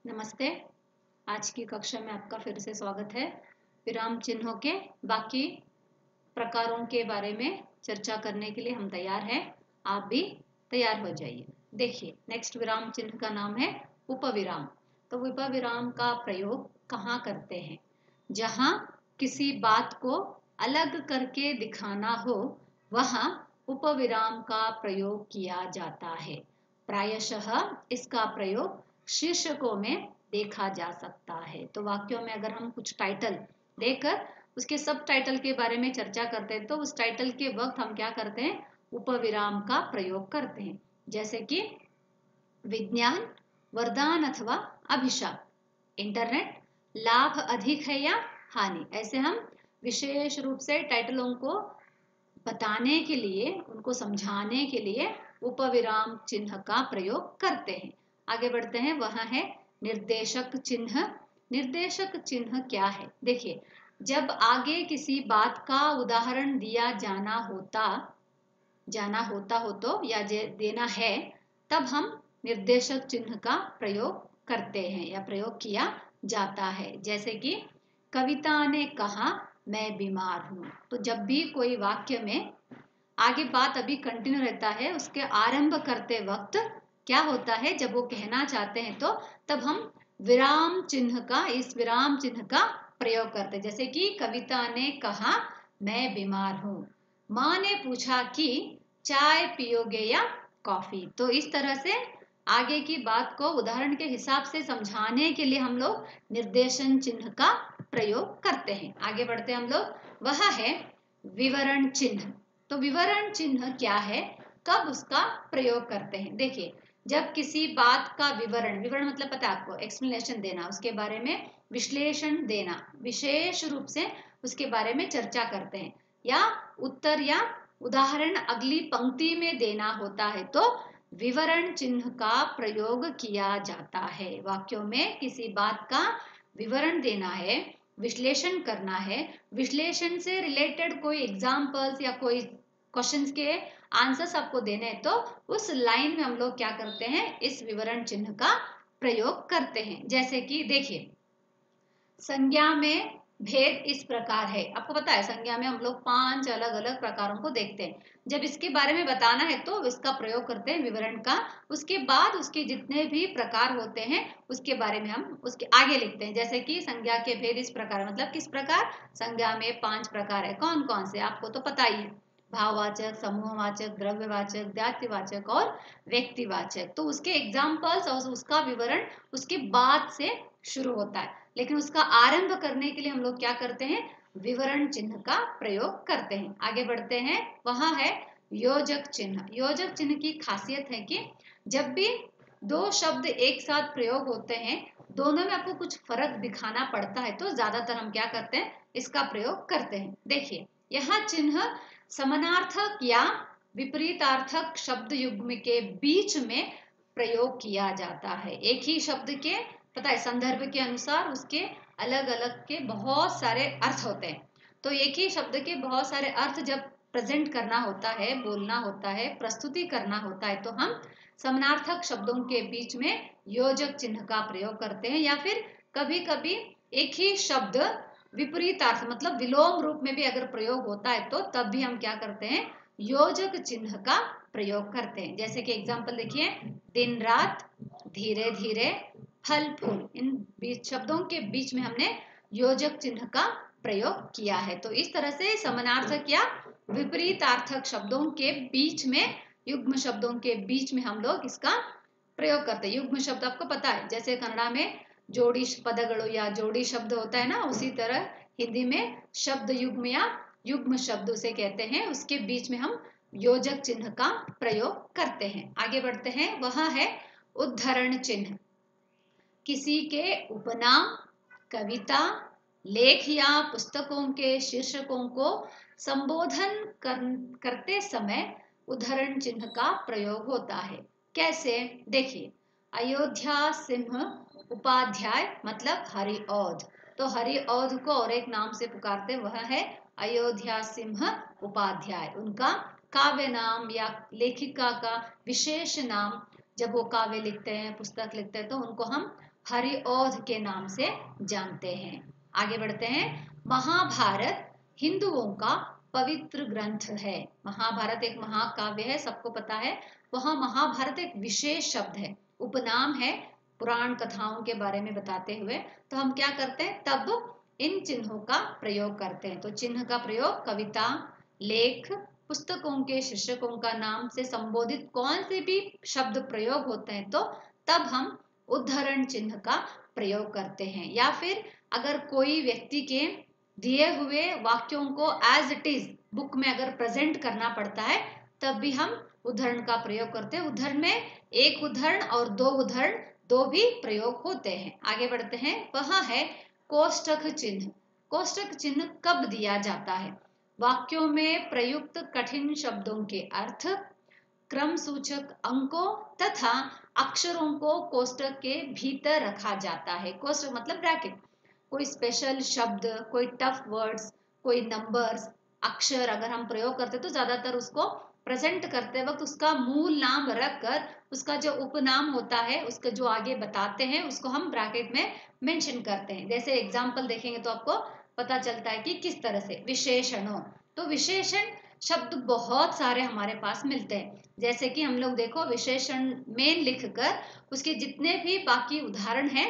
नमस्ते। आज की कक्षा में आपका फिर से स्वागत है। विराम चिन्हों के बाकी प्रकारों के बारे में चर्चा करने के लिए हम तैयार हैं। आप भी तैयार हो जाइए। देखिए, नेक्स्ट विराम चिन्ह का नाम है उपविराम। तो उपविराम का प्रयोग कहाँ करते हैं? जहाँ किसी बात को अलग करके दिखाना हो, वहाँ उपविराम का प्रयोग किया जाता है। प्रायशः इसका प्रयोग शीर्षकों में देखा जा सकता है। तो वाक्यों में अगर हम कुछ टाइटल देकर उसके सब टाइटल के बारे में चर्चा करते हैं, तो उस टाइटल के वक्त हम क्या करते हैं? उपविराम का प्रयोग करते हैं। जैसे कि विज्ञान वरदान अथवा अभिशाप, इंटरनेट लाभ अधिक है या हानि। ऐसे हम विशेष रूप से टाइटलों को बताने के लिए, उनको समझाने के लिए उपविराम चिन्ह का प्रयोग करते हैं। आगे बढ़ते हैं। वहां है निर्देशक चिन्ह। निर्देशक चिन्ह क्या है? देखिए, जब आगे किसी बात का उदाहरण दिया जाना होता हो तो या देना है, तब हम निर्देशक चिन्ह का प्रयोग करते हैं या प्रयोग किया जाता है। जैसे कि कविता ने कहा मैं बीमार हूं। तो जब भी कोई वाक्य में आगे बात अभी कंटिन्यू रहता है, उसके आरंभ करते वक्त क्या होता है, जब वो कहना चाहते हैं तो तब हम विराम चिन्ह का, इस विराम चिन्ह का प्रयोग करते हैं। जैसे कि कविता ने कहा मैं बीमार हूं। माँ ने पूछा कि चाय पियोगे या कॉफी। तो इस तरह से आगे की बात को उदाहरण के हिसाब से समझाने के लिए हम लोग निर्देशन चिन्ह का प्रयोग करते हैं। आगे बढ़ते हम लोग। वह है विवरण चिन्ह। तो विवरण चिन्ह क्या है, कब उसका प्रयोग करते हैं? देखिए, जब किसी बात का विवरण मतलब पता है आपको, एक्सप्लेनेशन देना, उसके बारे में विश्लेषण देना, विशेष रूप से उसके बारे में चर्चा करते हैं, या उत्तर या उदाहरण अगली पंक्ति में देना होता है, तो विवरण चिन्ह का प्रयोग किया जाता है। वाक्यों में किसी बात का विवरण देना है, विश्लेषण करना है, विश्लेषण से रिलेटेड कोई एग्जाम्पल्स या कोई क्वेश्चंस के आंसर्स आपको देने हैं, तो उस लाइन में हम लोग क्या करते हैं? इस विवरण चिन्ह का प्रयोग करते हैं। जैसे कि देखिए, संज्ञा में भेद इस प्रकार है। आपको पता है, संज्ञा में हम लोग 5 अलग अलग प्रकारों को देखते हैं। जब इसके बारे में बताना है तो इसका प्रयोग करते हैं विवरण का। उसके बाद उसके जितने भी प्रकार होते हैं उसके बारे में हम उसके आगे लिखते हैं। जैसे कि संज्ञा के भेद इस प्रकार, मतलब किस प्रकार? संज्ञा में 5 प्रकार है। कौन कौन से आपको तो पता ही है। भाववाचक, समूहवाचक, द्रव्यवाचक, जातिवाचक और व्यक्तिवाचक। तो उसके एग्जाम्पल्स और उसका विवरण उसके बाद से शुरू होता है, लेकिन उसका आरंभ करने के लिए हम लोग क्या करते हैं? विवरण चिन्ह का प्रयोग करते हैं। आगे बढ़ते हैं। वहां है योजक चिन्ह। योजक चिन्ह की खासियत है कि जब भी दो शब्द एक साथ प्रयोग होते हैं, दोनों में आपको कुछ फर्क दिखाना पड़ता है, तो ज्यादातर हम क्या करते हैं? इसका प्रयोग करते हैं। देखिए, यह चिन्ह समानार्थक या विपरीतार्थक शब्द युग्म के बीच में प्रयोग किया जाता है। एक ही शब्द के, पता है, संदर्भ के अनुसार उसके अलग अलग के बहुत सारे अर्थ होते हैं। तो एक ही शब्द के बहुत सारे अर्थ जब प्रेजेंट करना होता है, बोलना होता है, प्रस्तुति करना होता है, तो हम समानार्थक शब्दों के बीच में योजक चिन्ह का प्रयोग करते हैं। या फिर कभी कभी एक ही शब्द विपरीतार्थ मतलब विलोम रूप में भी अगर प्रयोग होता है, तो तब भी हम क्या करते हैं? योजक चिन्ह का प्रयोग करते हैं। जैसे कि एग्जाम्पल देखिए, दिन रात, धीरे धीरे, फल फूल। इन बीच शब्दों के बीच में हमने योजक चिन्ह का प्रयोग किया है। तो इस तरह से समानार्थक या विपरीतार्थक शब्दों के बीच में, युग्म शब्दों के बीच में हम लोग इसका प्रयोग करते हैं। युग्म शब्द आपको पता है, जैसे कन्नड़ा में जोड़ी पदगड़ो या जोड़ी शब्द होता है ना, उसी तरह हिंदी में शब्द युग्म या युग्म शब्द उसे कहते हैं। उसके बीच में हम योजक चिन्ह का प्रयोग करते हैं। आगे बढ़ते हैं। वह है उद्धरण चिन्ह। किसी के उपनाम, कविता, लेख या पुस्तकों के शीर्षकों को संबोधन करते समय उद्धरण चिन्ह का प्रयोग होता है। कैसे? देखिए, अयोध्या सिंह उपाध्याय मतलब हरिऔध। तो हरिऔध को और एक नाम से पुकारते, वह है अयोध्या सिंह उपाध्याय। उनका काव्य नाम या लेखिका का विशेष नाम, जब वो काव्य लिखते हैं, पुस्तक लिखते हैं, तो उनको हम हरिऔध के नाम से जानते हैं। आगे बढ़ते हैं। महाभारत हिंदुओं का पवित्र ग्रंथ है। महाभारत एक महाकाव्य है, सबको पता है। वह महाभारत एक विशेष शब्द है, उपनाम है पुराण कथाओं के बारे में बताते हुए। तो हम क्या करते हैं, तब इन चिन्हों का प्रयोग करते हैं। तो चिन्ह का प्रयोग कविता, लेख, पुस्तकों के शीर्षकों का नाम से संबोधित कौन से भी शब्द प्रयोग होते हैं तो तब हम उद्धरण चिन्ह का प्रयोग करते हैं। या फिर अगर कोई व्यक्ति के दिए हुए वाक्यों को एज इट इज बुक में अगर प्रेजेंट करना पड़ता है तब भी हम उद्धरण का प्रयोग करते हैं। उद्धरण में एक उद्धरण और दो उद्धरण, दो भी प्रयोग होते हैं। आगे बढ़ते हैं। वह है कोष्ठक चिन्ह। कोष्ठक चिन्ह कब दिया जाता है? वाक्यों में प्रयुक्त कठिन शब्दों के अर्थ, क्रम सूचक अंकों तथा अक्षरों को कोष्ठक के भीतर रखा जाता है। कोष्ठक मतलब ब्रैकेट। कोई स्पेशल शब्द, कोई टफ वर्ड्स, कोई नंबर्स, अक्षर अगर हम प्रयोग करते तो ज्यादातर उसको प्रेजेंट करते वक्त उसका मूल नाम रखकर उसका जो उपनाम होता है उसका जो आगे बताते हैं उसको हम ब्रैकेट में मेंशन करते हैं। जैसे एग्जांपल देखेंगे तो आपको पता चलता है कि किस तरह से। विशेषणों, तो विशेषण शब्द बहुत सारे हमारे पास मिलते हैं। जैसे कि हम लोग देखो विशेषण में लिखकर उसके जितने भी बाकी उदाहरण हैं,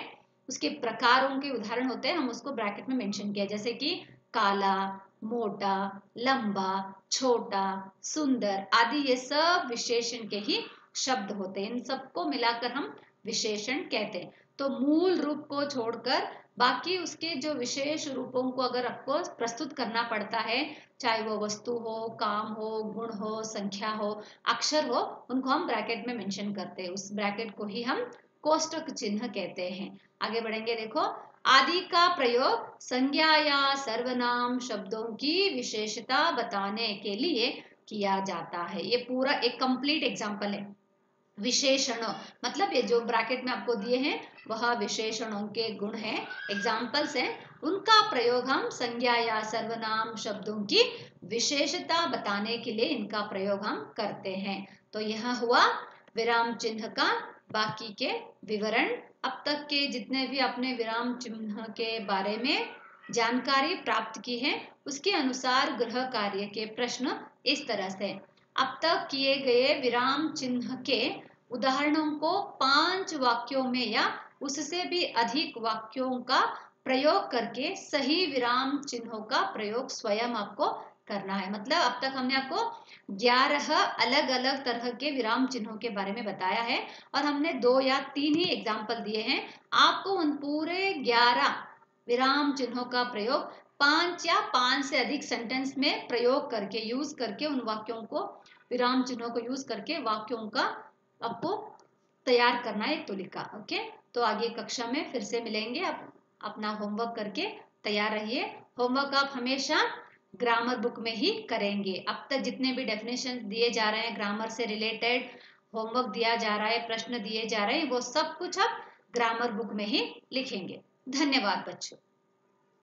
उसके प्रकारों के उदाहरण होते हैं, हम उसको ब्रैकेट में मेंशन किया। जैसे कि काला, मोटा, लंबा, छोटा, सुंदर आदि ये सब विशेषण के ही शब्द होते हैं। इन सबको मिलाकर हम विशेषण कहते हैं। तो मूल रूप को छोड़कर बाकी उसके जो विशेष रूपों को अगर आपको प्रस्तुत करना पड़ता है, चाहे वो वस्तु हो, काम हो, गुण हो, संख्या हो, अक्षर हो, उनको हम ब्रैकेट में मेंशन करते हैं। उस ब्रैकेट को ही हम कोष्ठक चिन्ह कहते हैं। आगे बढ़ेंगे। देखो, आदि का प्रयोग संज्ञा या सर्वनाम शब्दों की विशेषता बताने के लिए किया जाता है। ये पूरा एक कंप्लीट एग्जाम्पल है। विशेषणों मतलब ये जो ब्रैकेट में आपको दिए हैं वह विशेषणों के गुण हैं, एग्जाम्पल्स हैं। उनका प्रयोग हम संज्ञा या सर्वनाम शब्दों की विशेषता बताने के लिए इनका प्रयोग हम करते हैं। तो यह हुआ विराम चिन्ह का बाकी के विवरण। अब तक के जितने भी अपने विराम चिन्ह के बारे में जानकारी प्राप्त की है उसके अनुसार गृह कार्य के प्रश्न इस तरह से। अब तक किए गए विराम चिन्ह के उदाहरणों को 5 वाक्यों में या उससे भी अधिक वाक्यों का प्रयोग करके सही विराम चिन्हों का प्रयोग स्वयं आपको करना है। मतलब अब तक हमने आपको 11 अलग अलग तरह के विराम चिन्हों के बारे में बताया है और हमने 2 या 3 ही एग्जाम्पल दिए हैं। आपको उन पूरे 11 विराम चिन्हों का प्रयोग 5 या 5 से अधिक सेंटेंस में प्रयोग करके यूज करके उन वाक्यों को विराम चिन्हों को यूज करके वाक्यों का आपको तैयार करना है, तुलिका। ओके, तो आगे कक्षा में फिर से मिलेंगे। आप अपना होमवर्क करके तैयार रहिए। होमवर्क आप हमेशा ग्रामर बुक में ही करेंगे। अब तक जितने भी डेफिनेशन दिए जा रहे हैं, ग्रामर से रिलेटेड होमवर्क दिया जा रहा है, प्रश्न दिए जा रहे हैं, वो सब कुछ आप ग्रामर बुक में ही लिखेंगे। धन्यवाद बच्चों।